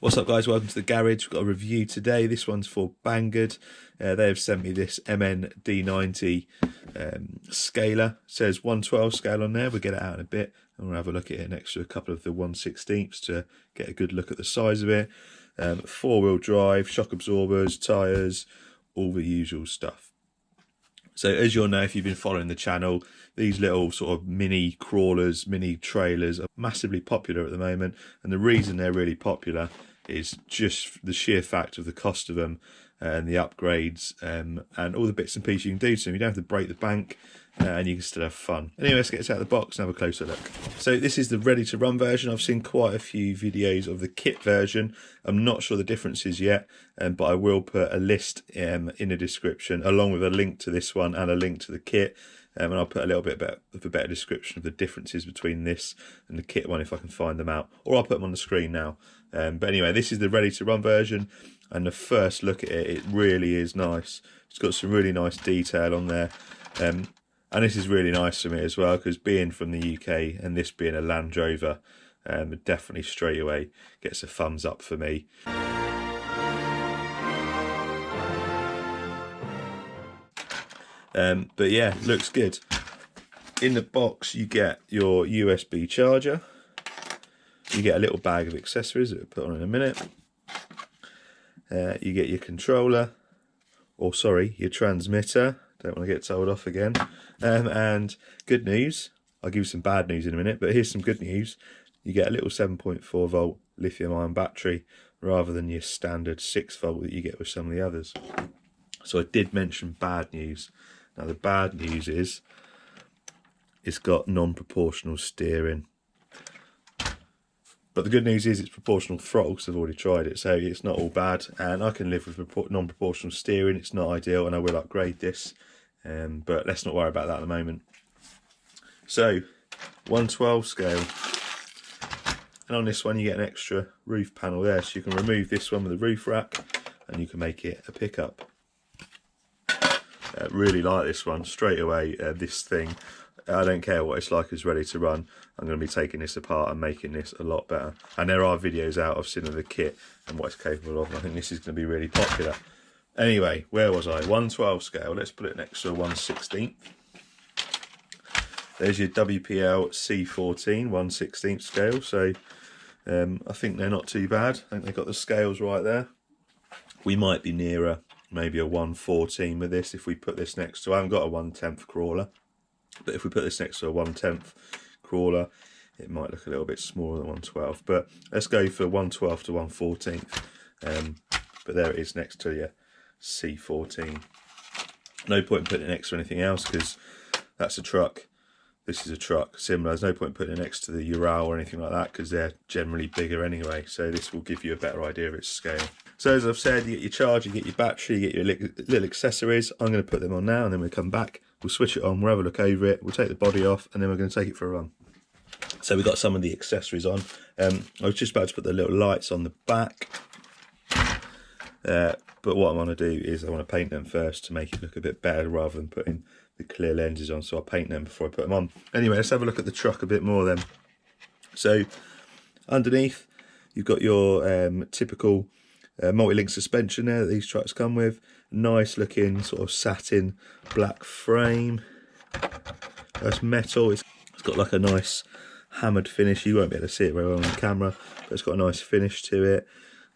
What's up guys, welcome to the garage. We've got a review today. This one's for Banggood. They have sent me this MN-90 scaler. It says 112 scale on there. We'll get it out in a bit and we'll have a look at it next to a couple of the 1/16 to get a good look at the size of it. 4-wheel drive, shock absorbers, tyres, all the usual stuff. So as you'll know, if you've been following the channel, these little sort of mini crawlers, mini trailers are massively popular at the moment. And the reason they're really popular is just the sheer fact of the cost of them and the upgrades and all the bits and pieces you can do to them. You don't have to break the bank and you can still have fun. Anyway, let's get this out of the box and have a closer look. So this is the ready to run version. I've seen quite a few videos of the kit version. I'm not sure the differences yet, but I will put a list in the description along with a link to this one and a link to the kit. And I'll put a little bit of a better description of the differences between this and the kit one if I can find them out, or I'll put them on the screen now. But anyway, this is the ready to run version, and the first look at it, it really is nice. It's got some really nice detail on there, and this is really nice for me as well, because being from the UK and this being a Land Rover, definitely straight away gets a thumbs up for me. But yeah, looks good. In the box you get your USB charger, you get a little bag of accessories that we'll put on in a minute, you get your controller, or sorry, your transmitter, don't want to get told off again, and good news, I'll give you some bad news in a minute, but here's some good news. You get a little 7.4 volt lithium ion battery rather than your standard 6 volt that you get with some of the others. So I did mention bad news. Now the bad news is it's got non-proportional steering. But the good news is it's proportional throttle, because I've already tried it, so it's not all bad. And I can live with non-proportional steering. It's not ideal and I will upgrade this, but let's not worry about that at the moment. So 112 scale. And on this one you get an extra roof panel there, so you can remove this one with a roof rack and you can make it a pickup. Really like this one straight away. This thing, I don't care what it's like, is ready to run. I'm going to be taking this apart and making this a lot better. And there are videos out I've seen of the kit and what it's capable of, and I think this is going to be really popular. Anyway, where was I? 112 scale. Let's put it next to a 1/16. There's your WPL C14 1/16 scale. So I think they're not too bad. I think they've got the scales right there. We might be nearer maybe a 1/14 with this if we put this next to, I haven't got a 1/10 crawler, but if we put this next to a 1/10 crawler, it might look a little bit smaller than 112. But let's go for 1/12 to 1/14. But there it is next to your C14. No point in putting it next to anything else, because that's a truck. This is a truck, similar. There's no point in putting it next to the Ural or anything like that, because they're generally bigger anyway. So this will give you a better idea of its scale. So as I've said, you get your charger, you get your battery, you get your little accessories. I'm going to put them on now, and then we'll come back, we'll switch it on, we'll have a look over it, we'll take the body off, and then we're going to take it for a run. So we've got some of the accessories on. I was just about to put the little lights on the back, but what I want to do is I want to paint them first to make it look a bit better rather than putting the clear lenses on, so I'll paint them before I put them on. Anyway, let's have a look at the truck a bit more then. So underneath you've got your typical multi-link suspension there that these trucks come with. Nice looking sort of satin black frame. That's metal. It's got like a nice hammered finish. You won't be able to see it very well on the camera, but it's got a nice finish to it.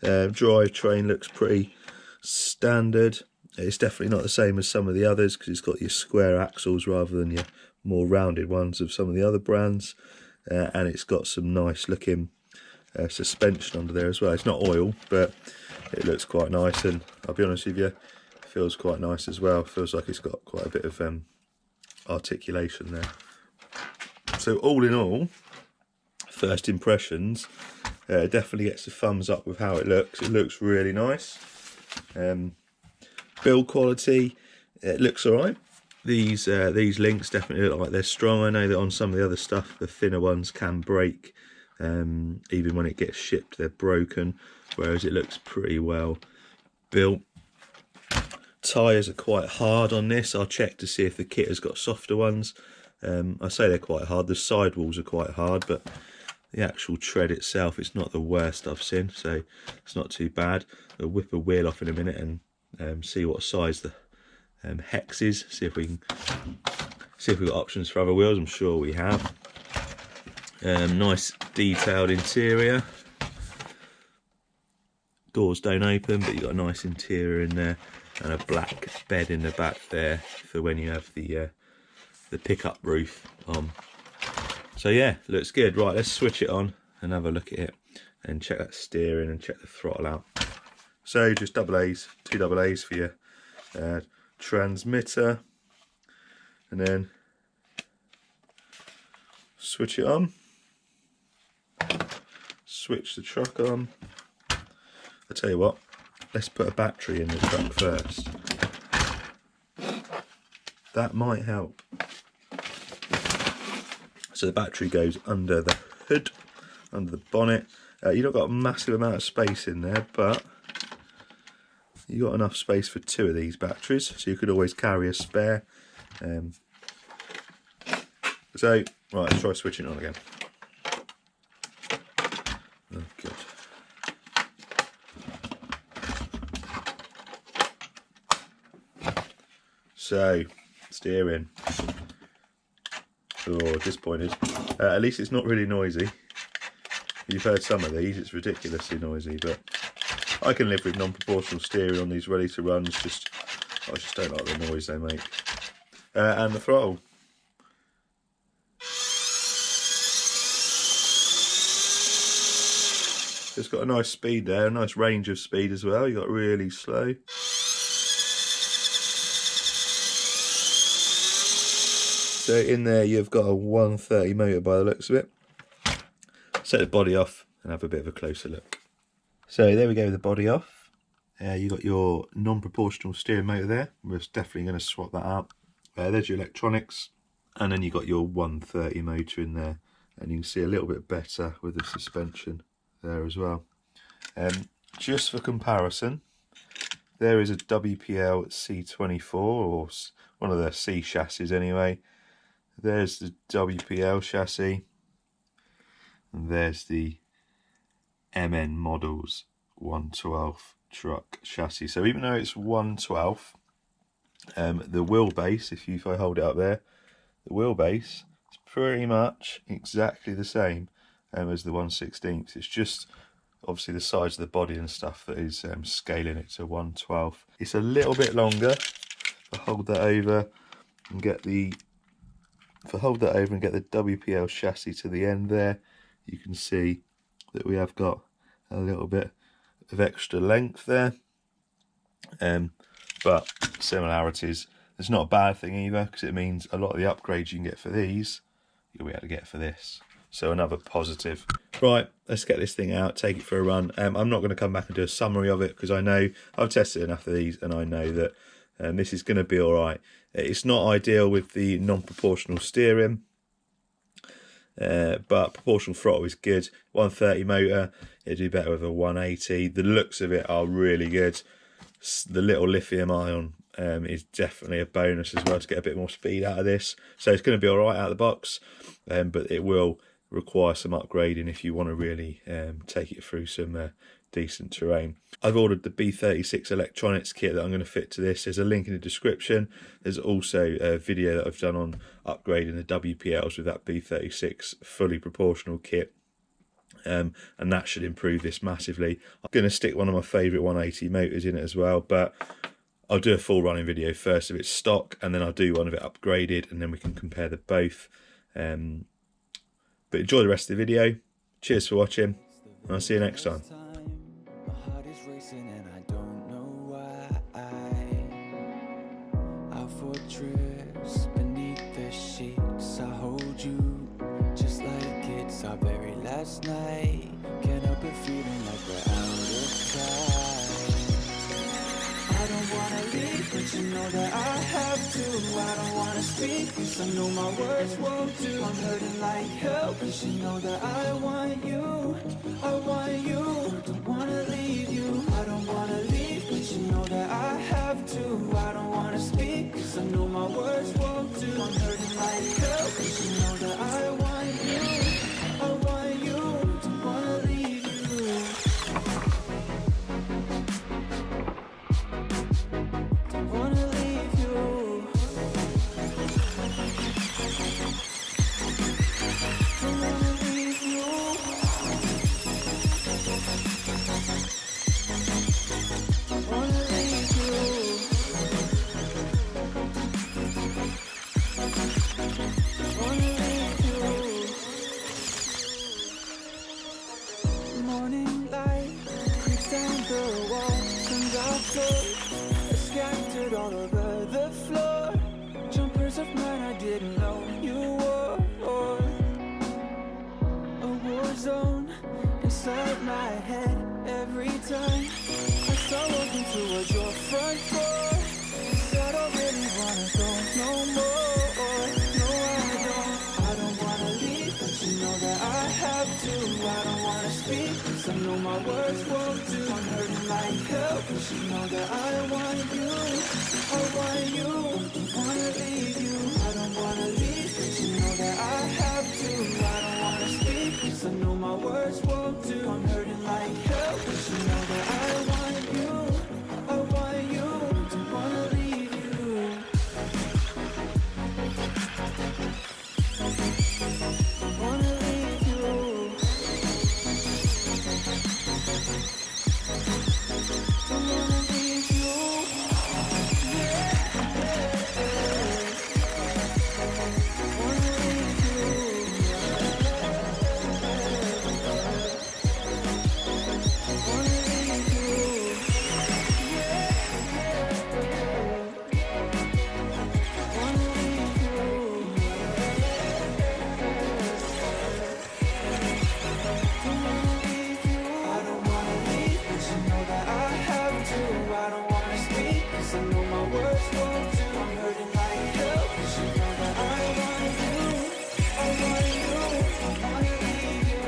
Drivetrain looks pretty standard. It's definitely not the same as some of the others, because it's got your square axles rather than your more rounded ones of some of the other brands. And it's got some nice looking suspension under there as well. It's not oil, but it looks quite nice, and I'll be honest with you, it feels quite nice as well. It feels like it's got quite a bit of articulation there. So all in all, first impressions, definitely gets a thumbs up with how it looks. It looks really nice. Build quality, it looks alright. These links definitely look like they're strong. I know that on some of the other stuff, the thinner ones can break. Even when it gets shipped, they're broken, whereas it looks pretty well built. Tyres are quite hard on this. I'll check to see if the kit has got softer ones. I say they're quite hard. The sidewalls are quite hard, but the actual tread itself, it's not the worst I've seen, so it's not too bad. We'll whip a wheel off in a minute and see what size the hex is, see if we've got options for other wheels. I'm sure we have. Nice detailed interior. Doors don't open, but you've got a nice interior in there, and a black bed in the back there for when you have the pickup roof on. So yeah, looks good. Right, let's switch it on and have a look at it and check that steering and check the throttle out. So just double A's, 2 double A's for your transmitter, and then switch it on, switch the truck on. I tell you what, let's put a battery in the truck first. That might help. So the battery goes under the hood, under the bonnet. You've not got a massive amount of space in there, but you've got enough space for 2 of these batteries, so you could always carry a spare. So, right, let's try switching it on again. Oh, good. So, steering. Oh, disappointed. At least it's not really noisy. You've heard some of these, it's ridiculously noisy, but I can live with non-proportional steering on these ready to runs. I just don't like the noise they make. And the throttle. It's got a nice speed there, a nice range of speed as well. You got really slow. So in there you've got a 130 motor by the looks of it. Set the body off and have a bit of a closer look. So there we go with the body off. You got your non-proportional steering motor there. We're definitely going to swap that out. There's your electronics, and then you got your 130 motor in there, and you can see a little bit better with the suspension there as well. Just for comparison, there is a WPL C24, or one of the C chassis anyway. There's the WPL chassis, and there's the MN models 112 truck chassis. So even though it's 112, the wheelbase, if I hold it up there, the wheelbase is pretty much exactly the same as the 1/16. It's just obviously the size of the body and stuff that is scaling it to 112. It's a little bit longer. If I hold that over and get the WPL chassis to the end there, you can see that we have got a little bit of extra length there. But similarities, it's not a bad thing either, because it means a lot of the upgrades you can get for these, you'll be able to get for this. So another positive. Right, let's get this thing out, take it for a run. I'm not going to come back and do a summary of it, because I know I've tested enough of these and I know that this is going to be all right. It's not ideal with the non-proportional steering, but proportional throttle is good. 130 motor, it'll do better with a 180. The looks of it are really good. The little lithium ion is definitely a bonus as well to get a bit more speed out of this. So it's going to be all right out of the box, but it will require some upgrading if you want to really take it through some decent terrain. I've ordered the B36 electronics kit that I'm going to fit to this. There's a link in the description. There's also a video that I've done on upgrading the WPLs with that B36 fully proportional kit. And that should improve this massively. I'm going to stick one of my favourite 180 motors in it as well, but I'll do a full running video first of its stock, and then I'll do one of it upgraded, and then we can compare the both. But enjoy the rest of the video. Cheers for watching, and I'll see you next time. My heart is racing and I don't know why. Out for trips beneath the sheets, I hold you just like it's our very last night. Can't help but feeling like we're out of time. I don't wanna leave, but you know that I have to. I don't wanna speak, cause I know my words won't do. I'm hurting like hell, cause you know that I want you. I want you, don't wanna leave you. I don't wanna leave, but you know that I have to. I don't wanna speak, cause I know my words won't do. I'm hurting like hell, cause you know that I want you. I want you. words won't do. I'm hurting like hell, but you know that I want you. I want you, don't wanna leave you. I don't wanna leave, but you know that I have to. I don't wanna speak, 'cause I know my words won't do. I'm hurting like hell, but you know that I want you. I want you, don't wanna leave you. Wanna leave you. Don't wanna leave you. Wanna leave you. Wanna leave you. Wanna leave you. Don't wanna leave you. I don't wanna leave, but you know that I have to. I don't wanna speak, 'cause I know my words won't do. I'm hurting like hell, but you know that I want you. I want you. I wanna leave you.